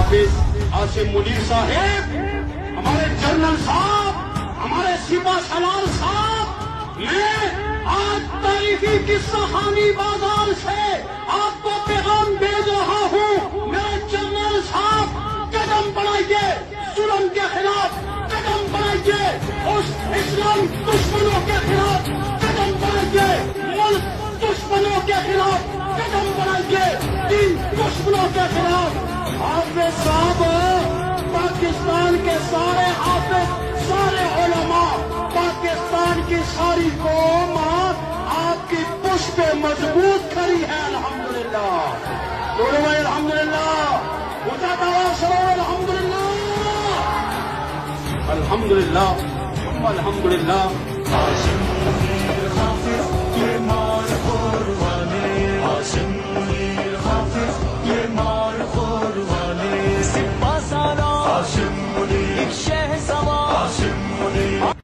حافظ عاصم منیر صاحب، ہمارے جنرل صاحب، ہمارے سپاہ سالار صاحب، میں آج تاریخی قصہ خانی بازار سے آپ کو پیغام بھیج رہا ہوں، میرے جنرل صاحب قدم بڑھائیے، ظلم کے خلاف قدم بڑھائیے، اس اسلام دشمنوں کے خلاف قدم بڑھائیے، ملک دشمنوں کے خلاف قدم بڑھائیے، دین دشمنوں کے خلاف۔ حافظ صاحب پاکستان کے سارے حافظ، سارے علماء، پاکستان کی ساری قوم آپ کی پشت پہ مضبوط کھڑی ہے، الحمدللہ۔ بولو بھائی الحمدللہ، اونچا آواز سے بولو الحمدللہ، الحمدللہ، الحمدللہ۔